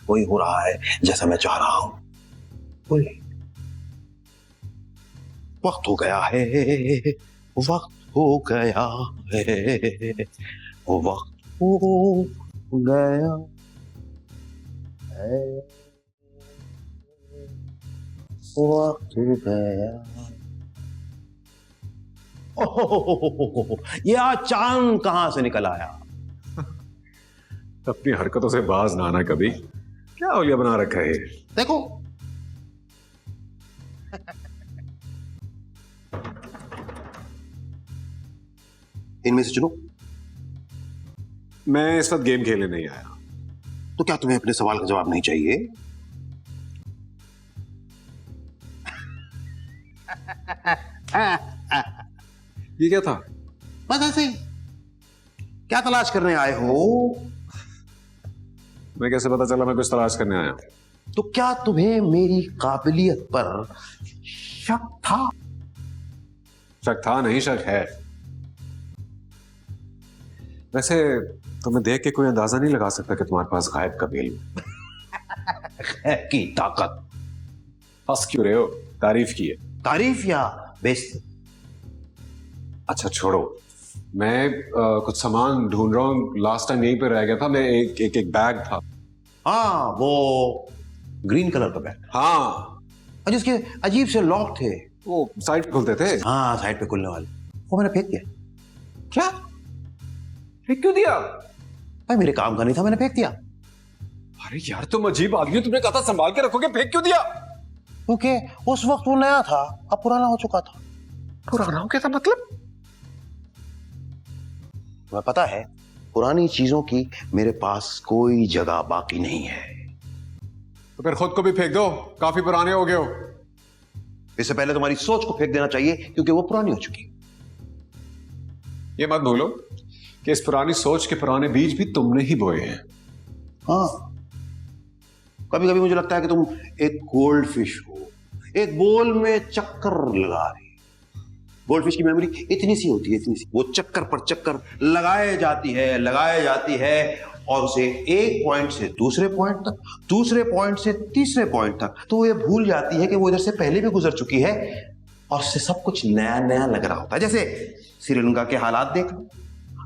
वही हो रहा है जैसा मैं चाह रहा हूं। वही वक्त हो गया है, वक्त हो गया है, वक्त हो गया है, वक्त हो गया। ओह, ये आज चांद कहां से निकल आया? अपनी हरकतों से बाज ना आना कभी। क्या औलिया बना रखा है? देखो इनमें से चुनो। मैं इस वक्त गेम खेलने नहीं आया। तो क्या तुम्हें अपने सवाल का जवाब नहीं चाहिए? ये क्या था? बस ऐसे ही। क्या तलाश करने आए हो? मैं कैसे पता चला मैं कुछ तलाश करने आया? तो क्या तुम्हें मेरी काबिलियत पर शक था? शक था नहीं, शक है। वैसे तुम्हें देख के कोई अंदाजा नहीं लगा सकता कि तुम्हारे पास गायब का इल्म है की ताकत। हंस क्यों रहे हो? तारीफ की है। तारीफ या बेइज्जती? अच्छा छोड़ो, मैं कुछ सामान ढूंढ रहा हूँ। लास्ट टाइम यहीं पे रह गया था मैं। एक बैग था। हाँ, वो ग्रीन कलर का बैग। हाँ, और जिसके अजीब से लॉक थे। वो साइड पे खुलते थे। हाँ, साइड पे खुलने वाले। वो मैंने फेंक दिया। क्या? फेंक क्यों दिया? भाई मेरे काम का नहीं था, मैंने फेंक दिया। अरे यार तुम अजीब आदमी हो। तुमने कहा था संभाल के रखोगे, फेंक क्यों दिया? क्योंकि उस वक्त वो नया था, अब पुराना हो चुका था। पुराना हो गया था मतलब? तुम्हें पता है, पुरानी चीजों की मेरे पास कोई जगह बाकी नहीं है। तो फिर खुद को भी फेंक दो, काफी पुराने हो गए हो। इससे पहले तुम्हारी सोच को फेंक देना चाहिए, क्योंकि वो पुरानी हो चुकी है। ये मत भूलो कि इस पुरानी सोच के पुराने बीज भी तुमने ही बोए हैं। हाँ, कभी कभी मुझे लगता है कि तुम एक गोल्ड फिश हो, एक बोल में चक्कर लगा रही। गोल्ड फिश की मेमोरी इतनी सी होती है, इतनी सी। वो चक्कर पर चक्कर लगाए जाती है और उसे एक पॉइंट से दूसरे पॉइंट तक, दूसरे पॉइंट से तीसरे पॉइंट तक, तो ये भूल जाती है कि वो इधर से पहले भी गुजर चुकी है और उससे सब कुछ नया नया लग रहा होता है। जैसे श्रीलंका के हालात देख लो।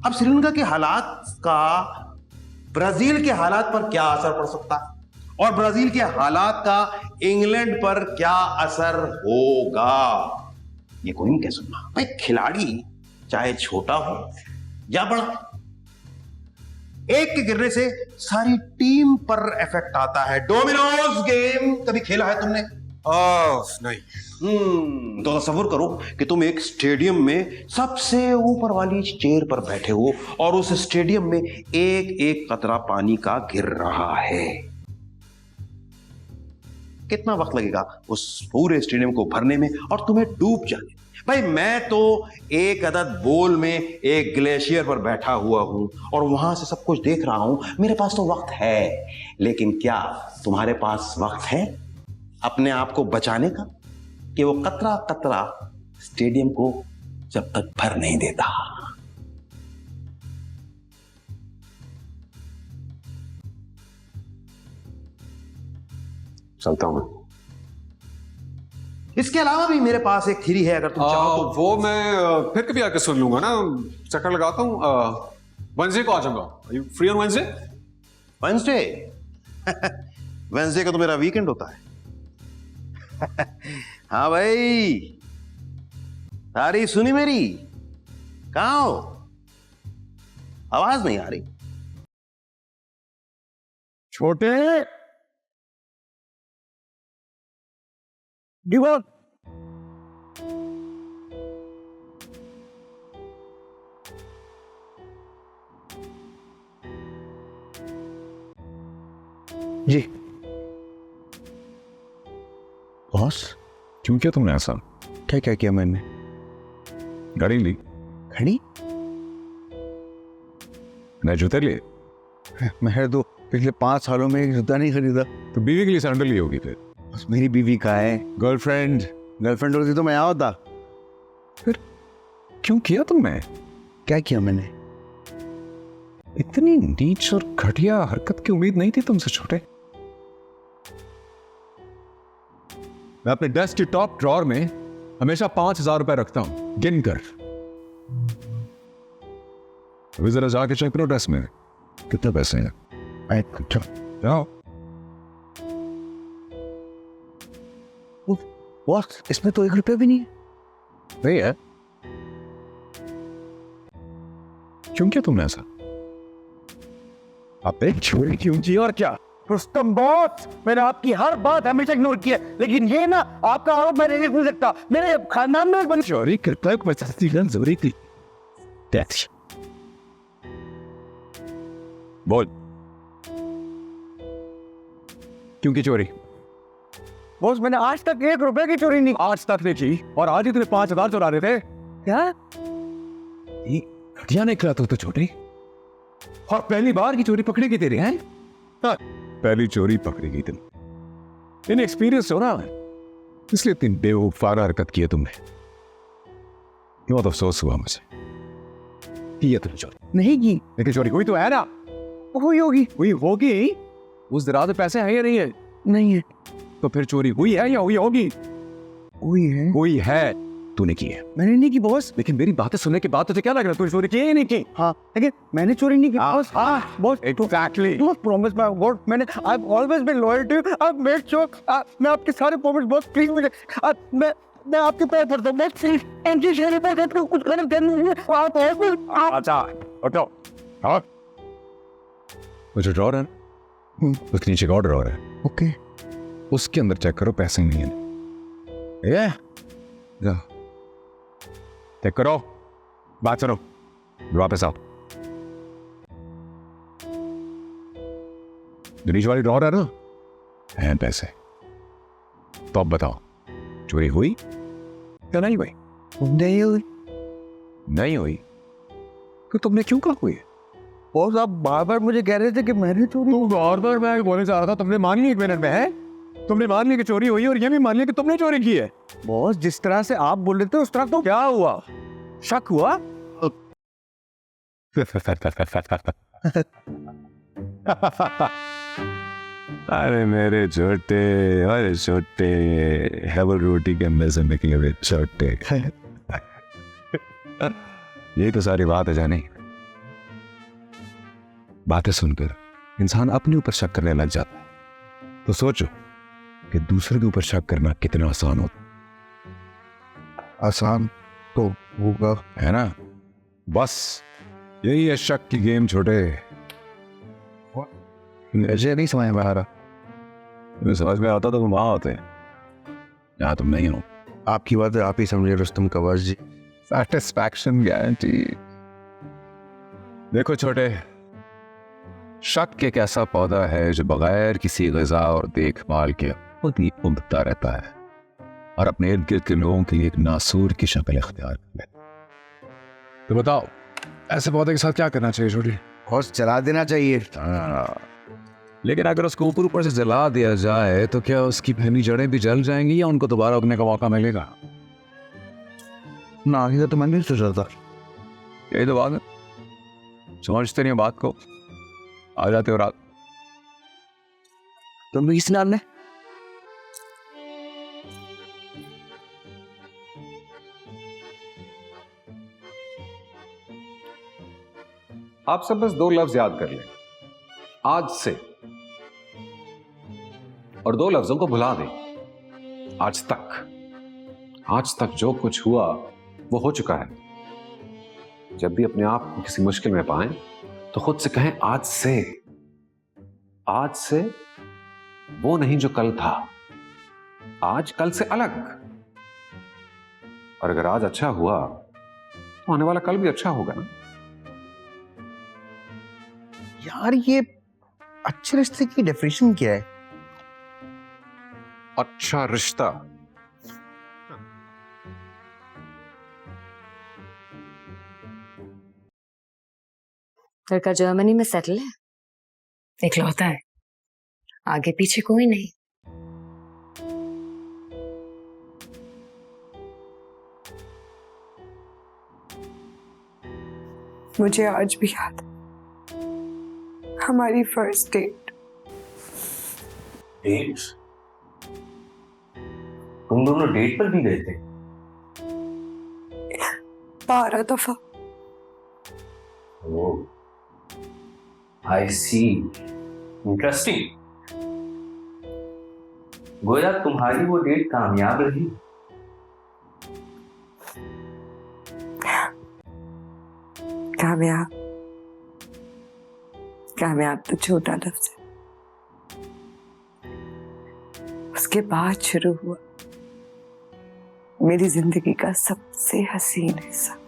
अब श्रीलंका के हालात का ब्राजील के हालात पर क्या असर पड़ सकता है, और ब्राजील के हालात का इंग्लैंड पर क्या असर होगा, ये कोई नहीं कह सकता। भाई खिलाड़ी चाहे छोटा हो या बड़ा, एक के गिरने से सारी टीम पर इफेक्ट आता है। डोमिनोज गेम कभी खेला है तुमने? नहीं। तो तसव्वुर करो कि तुम एक स्टेडियम में सबसे ऊपर वाली चेयर पर बैठे हो और उस स्टेडियम में एक एक कतरा पानी का गिर रहा है। कितना वक्त लगेगा उस पूरे स्टेडियम को भरने में और तुम्हें डूब जाने? भाई मैं तो एक अदद बोल में एक ग्लेशियर पर बैठा हुआ हूं और वहां से सब कुछ देख रहा हूं। मेरे पास तो वक्त है, लेकिन क्या तुम्हारे पास वक्त है अपने आप को बचाने का, कि वो कतरा कतरा स्टेडियम को जब तक भर नहीं देता? चलता हूं मैं। इसके अलावा भी मेरे पास एक थ्योरी है, अगर तुम चाहो तो। वो मैं फिर कभी आके सुन लूंगा ना। चक्कर लगाता हूँ। वेडनेसडे को आ जाऊंगा। Are you free on Wednesday? Wednesday? Wednesday का तो मेरा वीकेंड होता है। हाँ भाई, तारीफ सुनी मेरी? कहाँ हो? आवाज नहीं आ रही। छोटे डिवोट जी बॉस, क्यों किया तुमने ऐसा? क्या क्या किया मैंने? गाड़ी ली, खड़ी? नए जूते लिए, मैं तो पिछले 5 सालों में एक जूता नहीं खरीदा। तो बीवी के लिए सैंडल ली होगी फिर। बस मेरी बीवी का है। गर्लफ्रेंड होती तो मैं यहाँ होता। फिर क्यों किया तुमने? क्या किया मैंने? इतनी नीच और घटिया हरकत की उम्मीद नहीं थी तुमसे छोटे। मैं अपने डेस्क के टॉप ड्रॉर में हमेशा 5,000 रुपए रखता हूं, गिन कर। अभी जरा जाके चेक करो डेस्क में कितने पैसे हैं। जाओ। बॉस इसमें तो 1 रुपया भी नहीं है। नहीं है? क्यों किया तुमने ऐसा? आपने चोरी क्यों की और क्या? रुस्तम बॉस, मैंने आपकी हर बात हमेशा इग्नोर की है, लेकिन ये ना आपका आरोप मैं नहीं सुन सकता। मेरे खानदान में बन चोरी करता है कोई सस्ती गन जरूरी थी। बोल क्यों की चोरी? बॉस मैंने आज तक 1 रुपए की चोरी नहीं। आज तक नहीं की और आज ही तुमने 5,000 चुरा रहे थे। क्या? घटिया निकला तो छोटे। और पहली बार की चोरी पकड़ी गई तेरी हैं? हाँ, पहली चोरी पकड़ी गई तुम। इनएक्सपीरियंस हो ना, इसलिए इतनी बेवकूफाना हरकत की है तुमने। बहुत अफसोस हुआ मुझे। की है तुमने चोरी? नहीं की। लेकिन चोरी हुई तो है ना? हुई होगी। हुई होगी। उस दराज में पैसे हैं या नहीं है? नहीं है। तो फिर चोरी हुई है या हुई होगी? हुई है। हुई है। तूने की है। मैंने नहीं की बॉस। लेकिन मेरी बातें सुनने के बाद तुझे क्या लग रहा है तूने चोरी की है या नहीं की? हाँ लेकिन मैंने चोरी नहीं की boss. Boss Exactly. Promise my god, मैंने I have always been loyal to you. I made sure मैं आपके सारे प्रॉमिस बॉस प्लीज मुझे मैं आपके पैर पड़ता हूं बॉस, प्लीज एंटी शेयर पे करके कुछ गलत करना है आप हेल्प। अच्छा उठो। हाँ वो जो ड्रॉर है ना, उसके नीचे का ड्रॉर है, ओके उसके अंदर चेक करो पैसे नहीं है। ये जा चेक करो। बात सुनो, वापस आओ। जो नीचे वाली ड्रॉर है ना, हैं पैसे। तो अब बताओ चोरी हुई या नहीं हुई? नहीं हुई। नहीं हुई तो तुमने क्यों कहा हुई? बॉस आप बार बार मुझे कह रहे थे कि मैंने चोरी। तुम बार-बार मैं बोलने जा रहा था, तुमने मान लिया 1 मिनट में है? तुमने मान लिया कि चोरी हुई और ये भी मान लिया कि तुमने चोरी की है। बॉस जिस तरह से आप बोल रहे थे उस तरह तो क्या हुआ? शक हुआ? अरे मेरे छोटे, अरे छोटे हेवल रोटी के अंदर से निकले हुए छोटे। ये तो सारी बात है जानी। बातें सुनकर इंसान अपने ऊपर शक करने लग जाता है। तो सोचो कि दूसरे के ऊपर शक करना कितना आसान होता। आसान तो होगा है ना? बस यही है शक की गेम छोटे। मुझे नहीं समझ में आ रहा। तुम्हें समझ में आता तो तुम वहां होते, यहाँ तुम नहीं हो। आपकी बात आप ही समझे रुस्तम कवास जी। Satisfaction guarantee. देखो छोटे, शक एक ऐसा पौधा है जो बगैर किसी ग़िज़ा और देखभाल के खुद ही उगता रहता है और अपने इर्द गिर्द के लोगों के लिए एक नासूर की शक्ल इख्तियार कर लेता है। तो बताओ ऐसे पौधे के साथ क्या करना चाहिए छोटी? हौस जला देना चाहिए। लेकिन अगर उसको ऊपर ऊपर से जला दिया जाए तो क्या उसकी पहली जड़ें भी जल जाएंगी या उनको दोबारा उगने का मौका मिलेगा? ना ये तो मैंने नहीं सोचा था। यही तो बात है, समझते नहीं बात को, आ जाते हो रात। तुम भी किस नाम ने? आप सब बस 2 लफ्ज याद कर लें आज से, और 2 लफ्जों को भुला दें। आज तक जो कुछ हुआ वो हो चुका है। जब भी अपने आप को किसी मुश्किल में पाएं तो खुद से कहें आज से वो नहीं जो कल था, आज कल से अलग। और अगर आज अच्छा हुआ तो आने वाला कल भी अच्छा होगा ना। यार ये अच्छे रिश्ते की डेफिनेशन क्या है? अच्छा रिश्ता लड़का जर्मनी में सेटल है, इकलौता है, आगे पीछे कोई नहीं। मुझे आज भी याद है हमारी फर्स्ट डेट। डेट? तुम दोनों डेट पर भी गए थे? 12 दफा। ओह, आई सी, इंटरेस्टिंग। गोया तुम्हारी वो डेट कामयाब रही? कामयाब? कामयाब तो छोटा लफ्ज है। उसके बाद शुरू हुआ मेरी जिंदगी का सबसे हसीन हिस्सा।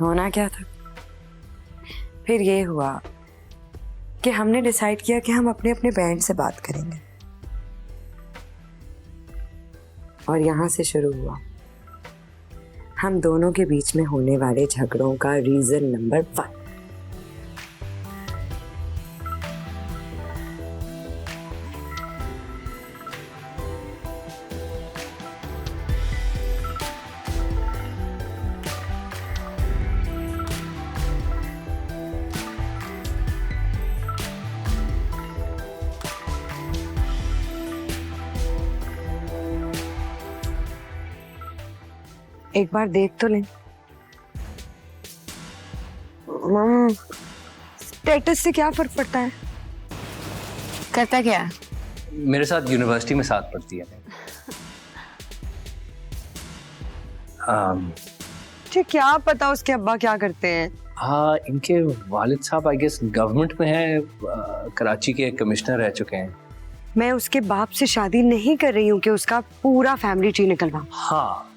होना क्या था? फिर ये हुआ कि हमने डिसाइड किया कि हम अपने अपने बैंड से बात करेंगे, और यहां से शुरू हुआ हम दोनों के बीच में होने वाले झगड़ों का रीजन नंबर 1। एक बार देख तो लें। मम, स्टेटस से क्या फर्क पड़ता है? करता क्या? मेरे साथ यूनिवर्सिटी में साथ पढ़ती है। मुझे क्या पता उसके अब्बा क्या करते हैं। हाँ, इनके वालिद साहब आई गेस गवर्नमेंट में हैं, कराची के कमिश्नर रह चुके हैं। मैं उसके बाप से शादी नहीं कर रही हूँ कि उसका पूरा फैमिली ट्री निकलवा। हाँ,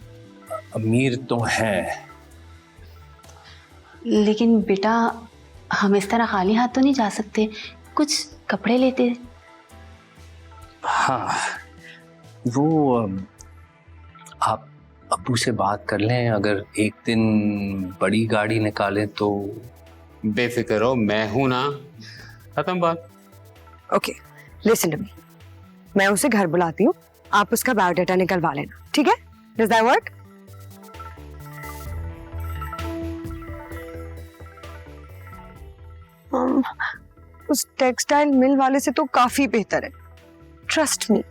अमीर तो हैं, लेकिन बेटा हम इस तरह खाली हाथ तो नहीं जा सकते, कुछ कपड़े लेते। हाँ, वो आप अब्बू से बात कर लें, अगर एक दिन बड़ी गाड़ी निकालें तो। बेफिक्र हो, मैं हूं ना, खत्म बात। ओके, लिसन टू मी, मैं उसे घर बुलाती हूँ, आप उसका बायोडाटा निकलवा लेना, ठीक है? Does that work? उस टेक्सटाइल मिल वाले से तो काफी बेहतर है, trust me.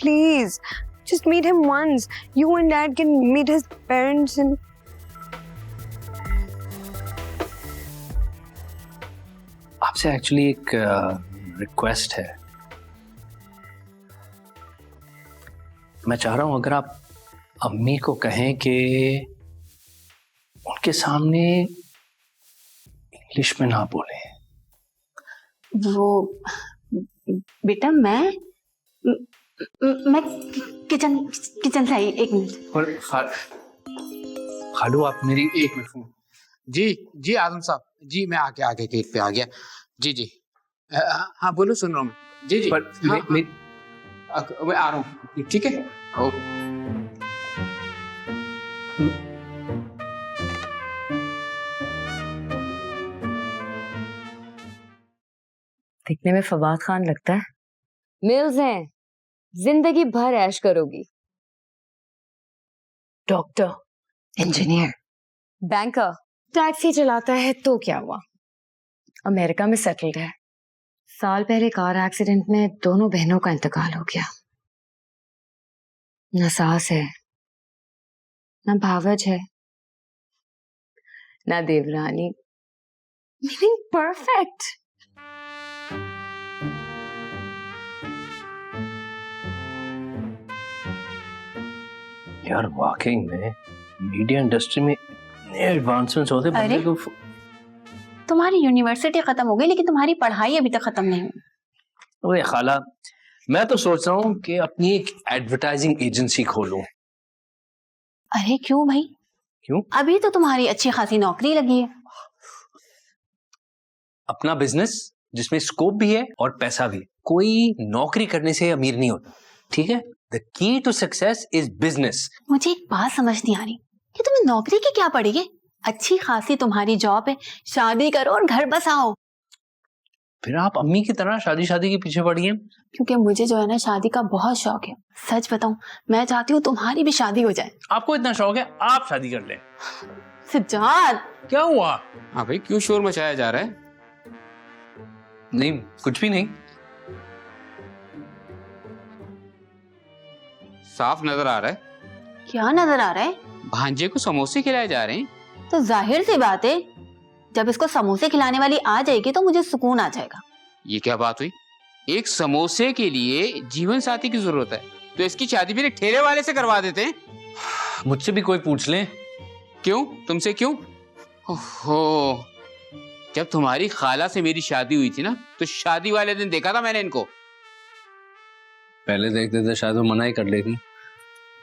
Please just meet him once. You and Dad can meet his parents and आपसे एक्चुअली एक रिक्वेस्ट है। मैं चाह रहा हूं अगर आप अम्मी को कहें कि उनके सामने इंग्लिश में ना बोले। वो बेटा मैं किचन से आई, 1 मिनट। और खालू आप मेरी एक मिनट। जी जी आजम साहब, जी मैं आगे गेट पे आ गया। जी जी हाँ बोलो, सुन रहा हूँ मैं। जी जी पर हाँ, मैं आ रहा हूँ, ठीक है? दिखने में फवाद खान लगता है। मिल्स हैं, जिंदगी भर ऐश करोगी। डॉक्टर, इंजीनियर, बैंकर, टैक्सी चलाता है तो क्या हुआ, अमेरिका में सेटल्ड है। साल पहले कार एक्सीडेंट में दोनों बहनों का इंतकाल हो गया। न सास है, न भावज है, न देवरानी, मीनिंग परफेक्ट। यार वाकई में मीडिया इंडस्ट्री में इतने एडवांसमेंट्स होते हैं, बंदे को। तुम्हारी यूनिवर्सिटी खत्म हो गई लेकिन तुम्हारी पढ़ाई अभी तक खत्म नहीं हुई। ओए खाला, मैं तो सोच रहा हूँ कि अपनी एक एडवर्टाइजिंग एजेंसी खोलूं। अरे क्यों भाई? क्यों? अभी तो तुम्हारी अच्छी खासी नौकरी लगी है। अपना बिजनेस जिसमें स्कोप भी है और पैसा भी। कोई नौकरी करने से अमीर नहीं होता, ठीक है? The key to success is business. मुझे एक बात समझ नहीं आ रही कि तुम्हें नौकरी की क्या पड़ी है। अच्छी खासी तुम्हारी जॉब है, शादी करो और घर बसाओ। फिर आप अम्मी की तरह शादी के पीछे पड़ी हैं। क्योंकि मुझे जो है ना शादी का बहुत शौक है। सच बताऊं, मैं चाहती हूँ तुम्हारी भी शादी हो जाए। आपको इतना शौक है, आप शादी कर लें। सज्जाद, क्या हुआ? हाँ भाई, क्यों शोर मचाया जा रहा है? नहीं, कुछ भी नहीं। साफ नजर आ रहा है क्या नजर आ रहा है? भांजे को समोसे खिलाए जा रहे हैं। तो जाहिर सी बात है, जब इसको समोसे खिलाने वाली आ जाएगी तो मुझे सुकून आ जाएगा। ये क्या बात हुई? एक समोसे के लिए जीवन साथी की जरूरत है, तो इसकी शादी फिर एक ठेले वाले से करवा देते हैं। मुझसे भी कोई पूछ ले। क्यों? तुमसे क्यों? ओहो, जब तुम्हारी खाला से मेरी शादी हुई थी ना, तो शादी वाले दिन देखा था मैंने इनको। पहले देखते थे शायद वो मना ही कर लेती।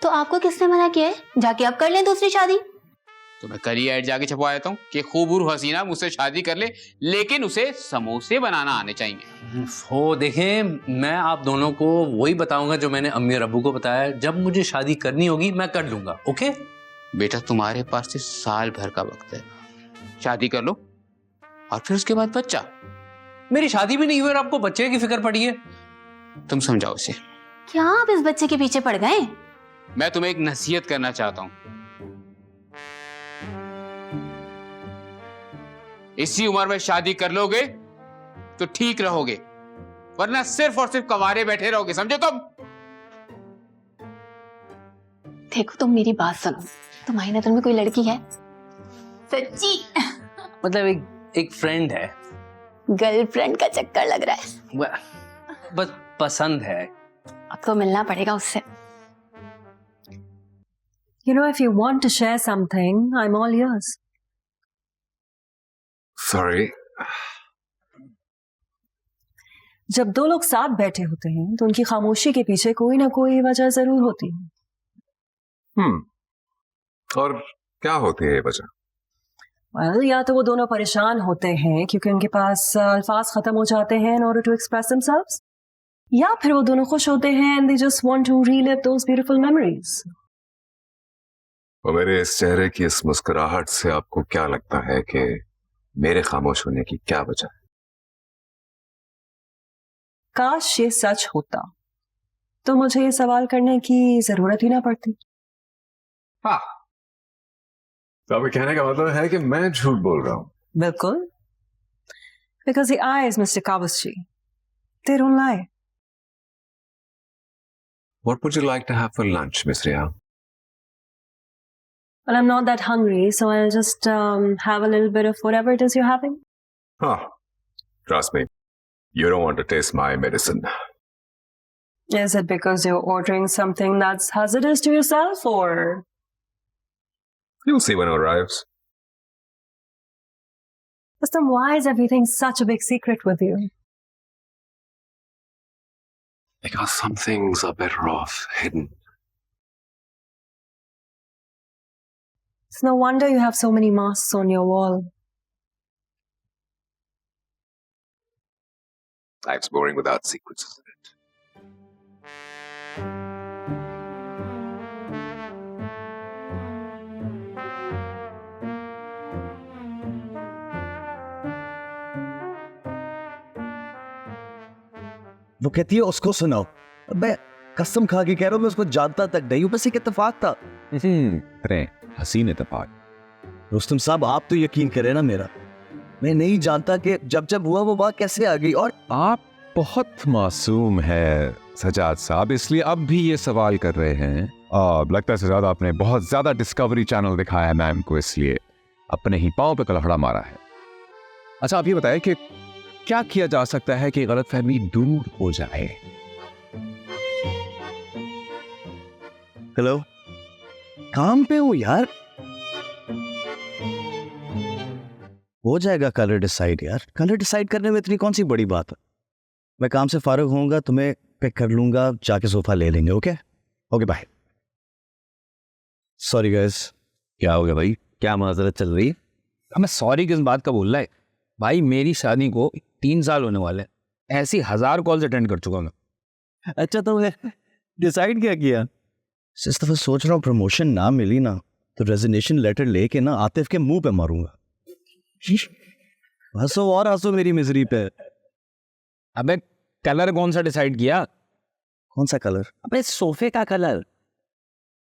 तो आपको किसने मना किया है? जाके आप कर लें दूसरी शादी। तो मैं कल ही ऐड जाके छपवा देता हूँ कि खूबूर हसीना मुझसे शादी कर ले, लेकिन उसे समोसे बनाना आने चाहिए। हो देखें, मैं आप दोनों को वही बताऊंगा जो मैंने अम्मी और अब्बू को बताया। जब मुझे शादी करनी होगी मैं कर लूंगा। ओके बेटा, तुम्हारे पास सिर्फ साल भर का वक्त है, शादी कर लो और फिर उसके बाद बच्चा। मेरी शादी भी नहीं हुई और आपको बच्चे की फिक्र पड़ी है। तुम समझाओ उसे। क्या आप इस बच्चे के पीछे पड़ गए? मैं तुम्हें एक नसीहत करना चाहता हूं। इसी उम्र में शादी कर लोगे तो ठीक रहोगे, वरना सिर्फ और सिर्फ कवारे बैठे रहोगे, समझे तुम? देखो, तुम मेरी बात सुनो। तुम्हारी नजर में कोई लड़की है? सच्ची? मतलब एक फ्रेंड है। गर्लफ्रेंड का चक्कर लग रहा है? बस पसंद है। आपको मिलना पड़ेगा उससे। You know, if you want to share something, I'm all ears. Sorry. जब दो लोग साथ बैठे होते हैं तो उनकी खामोशी के पीछे कोई ना कोई वजह जरूर होती है। और क्या होती है ये वजह? Well, या तो वो दोनों परेशान होते हैं क्योंकि उनके पास अल्फाज खत्म हो जाते हैं in order to express themselves, या फिर वो दोनों खुश होते हैं and they just want to relive those beautiful memories. और मेरे इस चेहरे की इस मुस्कुराहट से आपको क्या लगता है कि मेरे खामोश होने की क्या वजह है? काश ये सच होता तो मुझे ये सवाल करने की जरूरत ही ना पड़ती। हाँ, तो अभी कहने का मतलब है कि मैं झूठ बोल रहा हूं। बिल्कुल, because the eyes, Mr. Kawasji, they don't lie. What would you like to have for lunch, Miss Riya? Well, I'm not that hungry, so I'll just have a little bit of whatever it is you're having. Huh. Trust me, you don't want to taste my medicine. Is it because you're ordering something that's hazardous to yourself, or? You'll see when it arrives. But then why is everything such a big secret with you? Because some things are better off hidden. It's no wonder you have so many masks on your wall. Life's boring without secrets, isn't it? वो कहती है उसको सुनाओ। मैं कसम खा के कह रहा हूं, मैं उसको जानता तक नहीं हूं, बस एक इत्तेफाक था। अरे हसीन इत्तेफाक। रुस्तम साहब, आप तो यकीन करें ना मेरा, मैं नहीं जानता कि जब हुआ वो बात कैसे आ गई। और आप बहुत मासूम है सजाद साहब, इसलिए अब भी ये सवाल कर रहे हैं। लगता है सजाद आपने बहुत ज्यादा डिस्कवरी चैनल दिखाया है मैम को, इसलिए अपने ही पांव पे कलहड़ा मारा है। अच्छा, आप ये बताएं कि क्या किया जा सकता है कि गलतफहमी दूर हो जाए? हेलो, काम पे हूं यार। हो जाएगा कलर डिसाइड यार, कलर डिसाइड करने में इतनी कौन सी बड़ी बात है। मैं काम से फारिग होऊंगा, तुम्हें पिक कर लूंगा, जाके सोफा ले लेंगे। Okay okay, bye. Sorry guys. क्या हो गया भाई? क्या माजरत चल रही है? हमें सॉरी किस बात का बोल रहा है? भाई मेरी शादी को 3 साल होने वाले हैं, ऐसी 1000 कॉल्स अटेंड कर चुका मैं। अच्छा तो डिसाइड क्या किया? इस दफा सोच रहा हूँ प्रमोशन ना मिली ना तो रेजिग्नेशन लेटर लेके ना आतिफ के मुंह पे मारूंगा। हंसो और हंसो मेरी मिजरी पे। अबे कलर कौन सा डिसाइड किया? कौन सा कलर? अबे सोफे का कलर।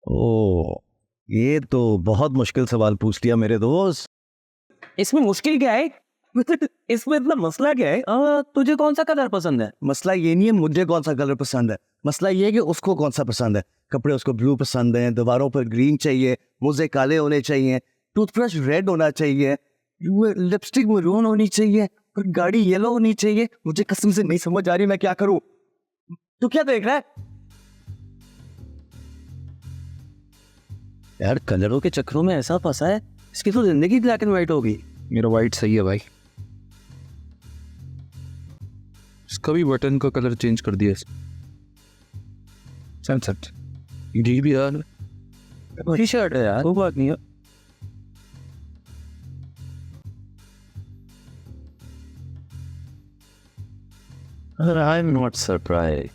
ओ ये तो बहुत मुश्किल सवाल पूछ लिया मेरे दोस्त। इसमें मुश्किल क्या है? इसमें इतना मसला क्या है? तुझे कौन सा कलर पसंद है? मसला ये नहीं है मुझे कौन सा कलर पसंद है, मसला ये है कि उसको कौन सा पसंद है। कपड़े उसको ब्लू पसंद है, दीवारों पर ग्रीन चाहिए, मोजे काले होने चाहिए, टूथब्रश रेड होना चाहिए, लिपस्टिक मरून होनी चाहिए और गाड़ी येलो होनी चाहिए। मुझे कसम से नहीं समझ आ रही मैं क्या करूं। तू क्या देख रहा है? यार कलरों के चक्रों में ऐसा फंसा है, इसकी तो जिंदगी ब्लैक एंड व्हाइट होगी। मेरा वाइट सही है भाई। इसका भी बटन का कलर चेंज कर दिया। सनसेट ये भी यार टी शर्ट है यार, वो बात नहीं है। I am not surprise.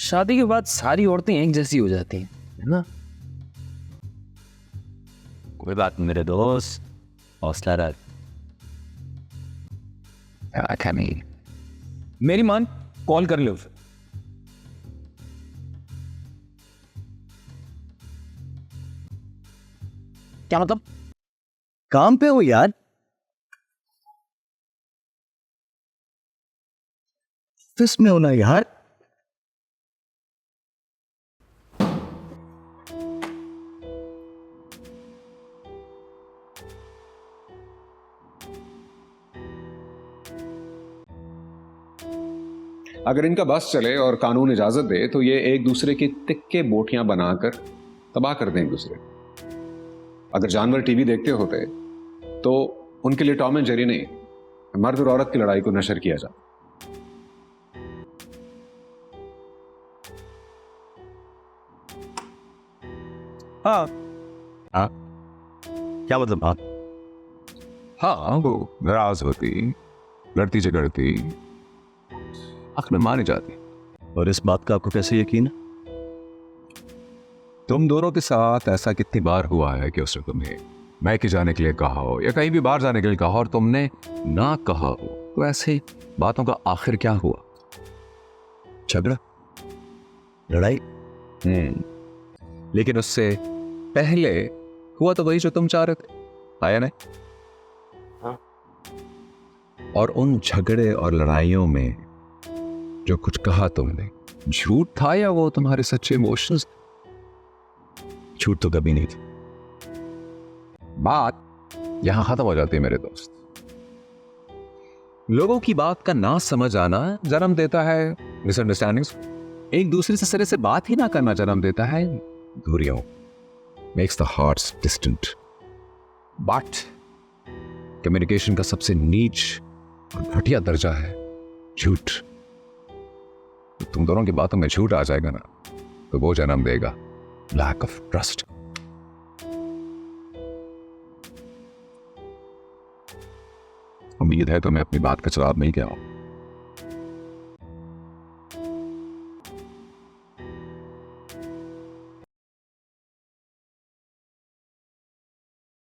शादी के बाद सारी औरतें एक जैसी हो जाती हैं, है ना? कोई बात नहीं मेरे दोस्त, हौसला रख। मेरी मान कॉल कर ले उसे। क्या मतलब? काम पे हो यार? ऑफिस में होना यार। अगर इनका बस चले और कानून इजाजत दे तो ये एक दूसरे की तिक्के बोटियां बनाकर तबाह कर दें एक दूसरे। अगर जानवर टीवी देखते होते तो उनके लिए टॉम एंड जेरी नहीं, मर्द और औरत की लड़ाई को नशर किया जाता। हाँ हाँ क्या मतलब? हाँ हाँ वो नाराज होती, लड़ती झगड़ती, आखिर में मानी जाती। और इस बात का आपको कैसे यकीन है? तुम दोनों के साथ ऐसा कितनी बार हुआ है कि उसने तुम्हें मैके जाने के लिए कहा हो या कहीं भी बाहर जाने के लिए कहा और तुमने ना कहा हो? तो ऐसे बातों का आखिर क्या हुआ? झगड़ा, लड़ाई। लेकिन उससे पहले हुआ तो वही जो तुम चाह रहे थे, आया नहीं? हाँ। और उन झगड़े और लड़ाइयों में जो कुछ कहा तुमने, झूठ था या वो तुम्हारे सच्चे इमोशंस? झूठ तो कभी नहीं थी। बात यहां खत्म हो जाती है मेरे दोस्त। लोगों की बात का ना समझ आना जन्म देता है मिसअंडरस्टैंडिंग्स। एक दूसरे से सिरे से बात ही ना करना जन्म देता है दूरियों, makes the hearts distant. But communication का सबसे नीच और घटिया दर्जा है झूठ। तो तुम दोनों की बातों में झूठ आ जाएगा ना तो वो जन्म देगा लैक ऑफ ट्रस्ट। उम्मीद है तुम्हें अपनी बात का जवाब मिल गया हो।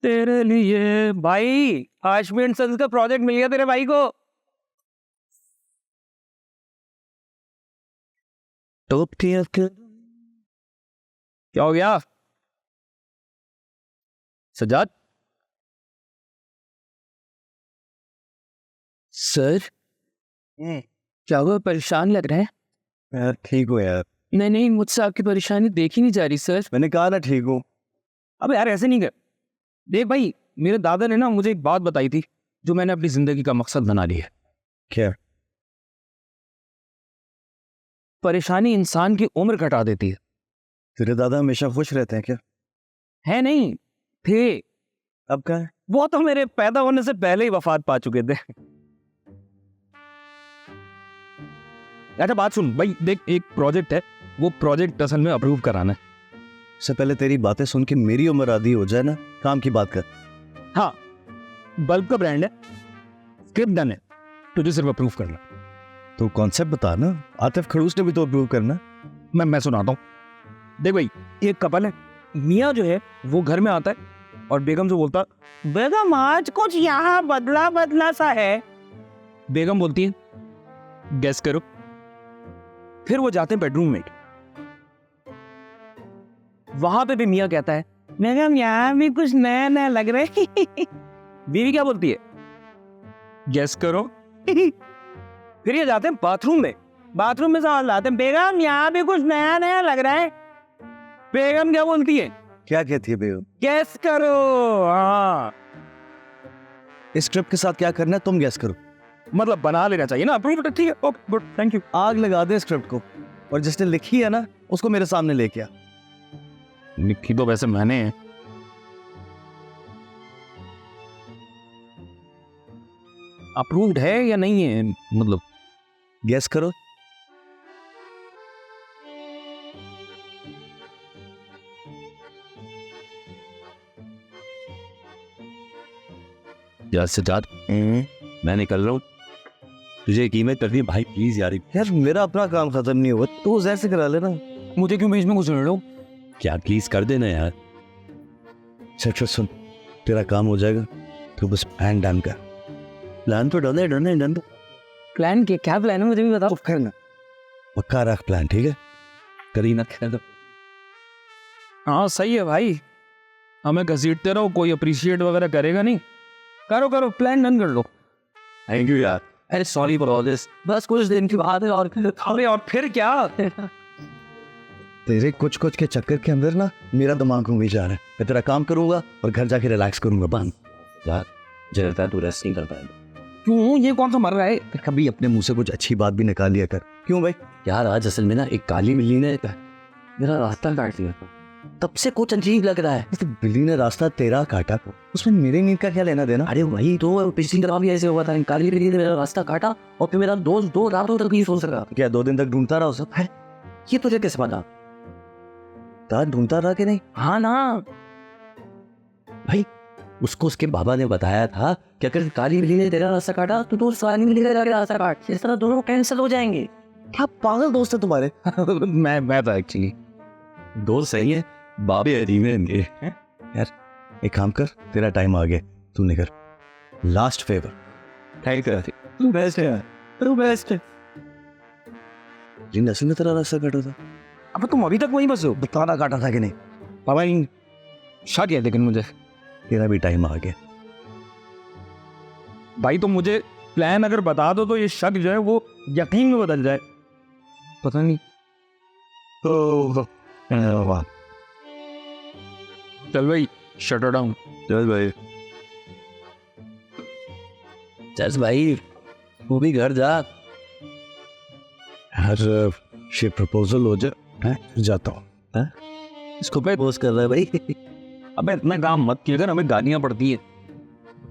तेरे लिए भाई, हाशमी एंड सन्स का प्रोजेक्ट मिल गया तेरे भाई को। टॉप टियर के क्या हो गया सजाद? सर क्या हुआ, परेशान लग रहा है? यार ठीक हो यार। नहीं नहीं, मुझसे आपकी परेशानी देखी नहीं जा रही सर। मैंने कहा ना ठीक हूँ। अब यार ऐसे नहीं कर। देख भाई, मेरे दादा ने ना मुझे एक बात बताई थी जो मैंने अपनी जिंदगी का मकसद बना ली है। क्या? परेशानी इंसान की उम्र घटा देती है। तेरे दादा हमेशा खुश रहते हैं क्या? है नहीं थे। अब क्या है? वो तो मेरे पैदा होने से पहले ही वफात पा चुके थे। अच्छा बात सुन भाई, देख एक प्रोजेक्ट है, वो प्रोजेक्ट असल में अप्रूव कराना है। इससे पहले तेरी बातें सुन के मेरी उम्र आधी हो जाए ना, काम की बात कर। हाँ, बल्ब का ब्रांड है, स्क्रिप्ट डन है, तुझे सिर्फ अप्रूव करना। तो कॉन्सेप्ट बता ना, आतिफ खड़ूस ने भी तो अप्रूव करना। मैं सुनाता हूँ। देख भाई, एक कपल है, मियाँ जो है वो घर में आता है और बेगम से बोलता, बेगम आज कुछ यहाँ बदला बदला सा है। बेगम बोलती है, गेस करो। फिर वो जाते हैं बेडरूम में, वहां पे भी मियाँ कहता है, बेगम यहाँ भी कुछ नया नया लग रहा है। बीवी क्या बोलती है, गेस करो। फिर ये जाते हैं बाथरूम में सवाल लाते हैं, बेगम यहाँ भी कुछ नया नया लग रहा है। बेगम क्या बोलती है, क्या कहती है बेगम? गेस करो। हाँ, इस स्क्रिप्ट के साथ क्या करना है तुम गेस करो। मतलब बना लेना चाहिए ना, अप्रूव। ठीक है, ओके गुड, थैंक यू। आग लगा दे स्क्रिप्ट को, और जिसने लिखी है ना उसको मेरे सामने लेके आ। लिखी तो वैसे मैंने है। अप्रूव्ड है या नहीं है, मतलब गेस करो। यार सजाद, मैं निकल रहा हूँ, तुझे कीमत करनी है भाई, प्लीज यार। यार मेरा अपना काम खत्म नहीं हुआ, तू ऐसे करा लेना। मुझे क्यों बीच में घुस रहे हो? क्या प्लीज कर देना यार। अच्छा सुन, तेरा काम हो जाएगा, तू बस प्लान डन कर। प्लान तो डन है। प्लान क्या प्लान है, मुझे भी बताओ। करना पक्का रख प्लान, ठीक है? करीना कह दो। हाँ सही है भाई, हमें घसीटते रहो, कोई अप्रिशिएट वगैरह करेगा नहीं। करो प्लान डन कर लो। थैंक यू यार। अरे सॉरी फॉर ऑल दिस, बस कुछ दिन की बात है। और फिर क्या? तेरे कुछ के चक्कर के अंदर ना मेरा दिमाग घूम ही जा रहा है। मैं तेरा काम करूंगा और घर जाके रिलैक्स करूंगा। बंद यार, मुझे लगता है तू रेस्ट नहीं कर पाएगा। क्यों, ये कौन सा मर रहा है? कभी अपने मुंह से कुछ अच्छी बात भी निकाल लिया कर। क्यों भाई? यार आज असल में ना एक काली बिल्ली ने मेरा रास्ता काट दिया, तब से कुछ अजीब लग रहा है। तो बिल्ली ने रास्ता तेरा काटा, उसमें मेरी नींद का क्या लेना देना? अरे वही तो, पिछली दफा भी ऐसे हुआ था, काली बिल्ली ने मेरा रास्ता काटा और फिर मेरा दोस्त 2 रातों तक नहीं सो सका। क्या 2 दिन तक ढूंढता रहा सब? है ये तुझे कैसे पता? ढूंढता रहा कि नहीं? हाँ ना भाई, उसको उसके बाबा ने बताया था कि अगर काली बिल्ली ने तेरा रास्ता काटा तो तू काली बिल्ली का जाके रास्ता काट, इस तरह दोनों कैंसिल हो जाएंगे। क्या पागल दोस्त है तुम्हारे? मैं तो एक्चुअली दोस्त सही है, बाबे अजीब है इनके। यार एक काम कर, तेरा टाइम आ गया, तू निकल। Last favour. थैंक यू, तू बेस्ट है, तू बेस्ट है। जिन असल में तेरा रास्ता काटा था? अब तुम अभी तक वहीं बस हो? बताना काटा था कि नहीं? पापा शक है, लेकिन मुझे तेरा भी टाइम आ गया भाई। तुम मुझे प्लान अगर बता दो तो ये शक जो है वो यकीन में बदल जाए। पता नहीं। वाह, चल भाई, शटर डाउन। चल भाई, चल भाई, तू भी घर जा। यार ये प्रपोजल हो जाए, मैं जाता हूँ। इसको पे बोस कर रहा है भाई। अबे इतना काम मत किया कर, हमें गालियां पड़ती है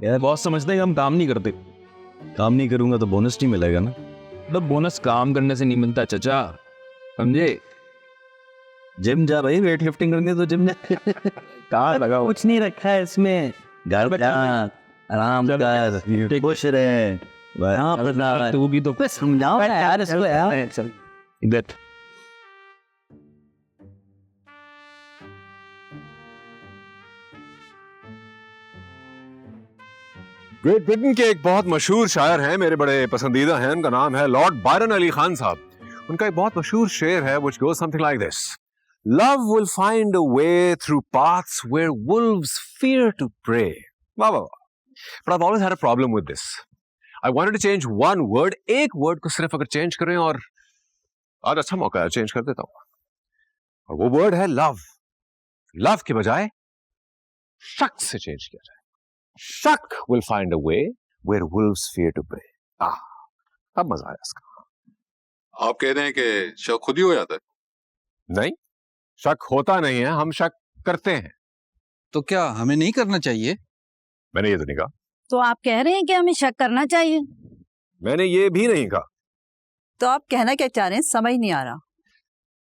यार। बॉस समझते हैं हम काम नहीं करते। काम नहीं करूंगा तो बोनस नहीं मिलेगा ना? मतलब बोनस काम करने से नहीं मिलता चचा, समझे? जिम जा भाई, वेट लिफ्टिंग करनी तो जिम जा। कहाँ लगा हो? कुछ नहीं रखा है इसमें। घर जा, आराम कर, खुश रहे। तू भी तो समझाओ यार इसको यार। चल इधर। ग्रेट ब्रिटेन के एक बहुत मशहूर शायर हैं, मेरे बड़े पसंदीदा हैं, उनका नाम है लॉर्ड बायरन अली खान साहब। उनका एक बहुत मशहूर शेर है which goes something like this: Love will find a way through paths where wolves fear to prey. वाह वाह वाह। But I've always had a problem with this. I wanted to change one word, एक word को सिर्फ अगर change करें, और आज अच्छा मौका है, चेंज कर देता हूं। और वो वर्ड है लव। लव के बजाय शक से चेंज किया जाए। शक will find a way where wolves fear to prey. अब मजा आया इसका। आप कह रहे हैं कि शक खुद ही हो जाता है? नहीं, शक होता नहीं है, हम शक करते हैं। तो क्या हमें नहीं करना चाहिए? मैंने ये तो नहीं कहा। तो आप कह रहे हैं कि हमें शक करना चाहिए? मैंने ये भी नहीं कहा। तो आप कहना क्या चाह रहे हैं, समझ नहीं आ रहा।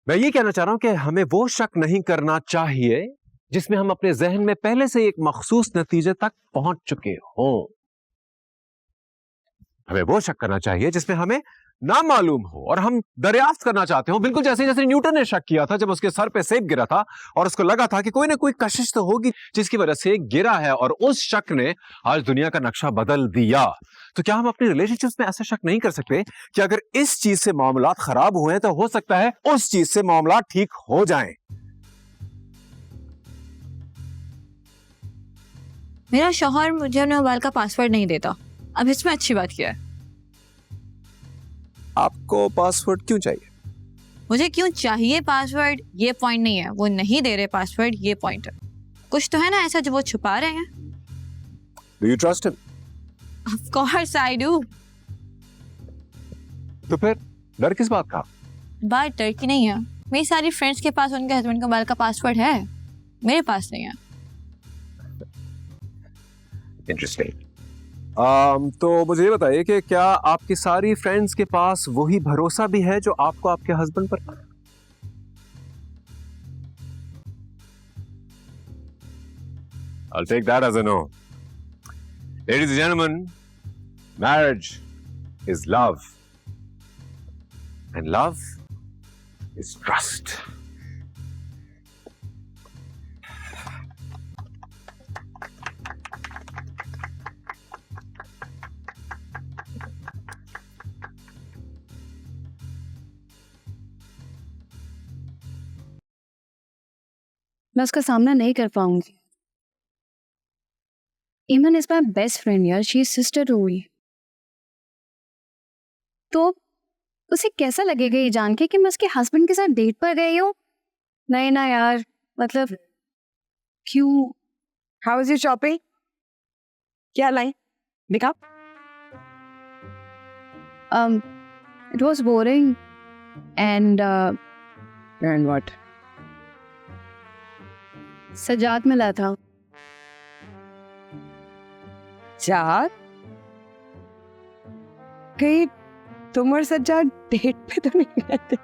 मैं ये कहना चाह रहा हूं कि हमें वो शक नहीं करना चाहिए जिसमें हम अपने जहन में पहले से एक मखसूस नतीजे तक पहुंच चुके हों। हमें वो शक करना चाहिए जिसमें हमें ना मालूम हो और हम दरियाफ्त करना चाहते हो, बिल्कुल जैसे जैसे न्यूटन ने शक किया था जब उसके सर पे सेब गिरा था और उसको लगा था कि कोई ना कोई कशिश तो होगी जिसकी वजह से गिरा है, और उस शक ने आज दुनिया का नक्शा बदल दिया। तो क्या हम अपनी रिलेशनशिप्स में ऐसा शक नहीं कर सकते कि अगर इस चीज से मामलात खराब हुए तो हो सकता है उस चीज से मामलात ठीक हो जाएं? मेरा शौहर मुझे अपने मोबाइल का पासवर्ड नहीं देता। अब इसमें अच्छी बात क्या है? आपको पासवर्ड क्यों चाहिए? मुझे क्यों चाहिए पासवर्ड ये पॉइंट नहीं है, वो नहीं दे रहे पासवर्ड ये पॉइंट है। कुछ तो है ना ऐसा जो वो छुपा रहे हैं। Do you trust him? Of course I do। तो फिर डर किस बात का? बात डर की नहीं है। मेरी सारी फ्रेंड्स के पास उनके हस्बैंड के मोबाइल का पासवर्ड है, मेरे पास नहीं है। इंटरेस्टिंग। तो मुझे ये बताइए कि क्या आपकी सारी फ्रेंड्स के पास वही भरोसा भी है जो आपको आपके हस्बैंड पर? I'll take that as a no. Ladies and gentlemen, marriage is love. And love is trust. मैं उसका सामना नहीं कर पाऊंगी। Eman is my best friend यार, she is sister to me. तो उसे कैसा लगेगा ये जान के कि मैं उसके हस्बैंड के साथ डेट पर गई हूँ? नहीं ना यार, मतलब क्यों? How is your shopping? क्या लाई? दिखा। It was boring and what? Sajad मिला था। सज्जाद? कहीं तुम और सज्जाद डेट पे तो नहीं गए थे?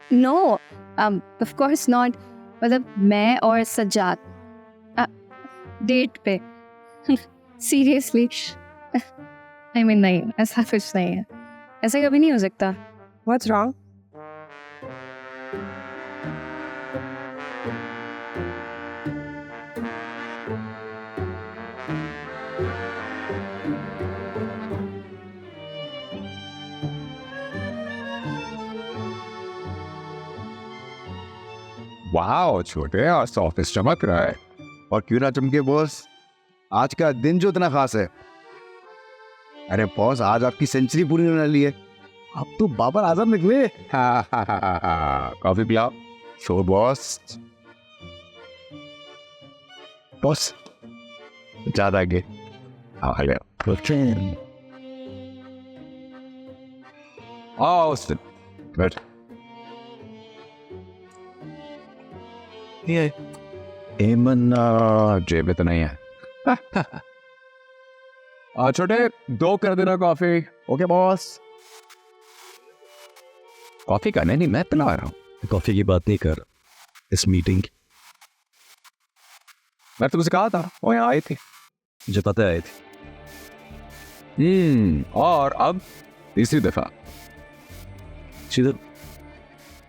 No, of course not. मतलब मैं और सज्जाद डेट पे? सीरियसली? आई मीन नहीं, ऐसा कुछ नहीं है, ऐसा कभी नहीं हो सकता। What's wrong? वाह छोटे, आज तो ऑफिस चमक रहा है। और क्यों ना चमके बॉस, आज का दिन जो इतना खास है। अरे बॉस, आज आपकी सेंचुरी पूरी होने वाली है। अब तो बाबर आजम निकले। कॉफी पिलाओ। सो बॉस, बॉस ज्यादा आगे ऑस्टिन बैठ। ये एमन जेब में तो नहीं है। छोटे, 2 कर देना कॉफी। Okay boss. कॉफी का नहीं, मैं पिला रहा हूँ। कॉफी की बात नहीं कर, इस मीटिंग की। मैं तुमसे कहा था वो यहाँ आई थी। मुझे पता है आई थी। और अब तीसरी दफा सीधा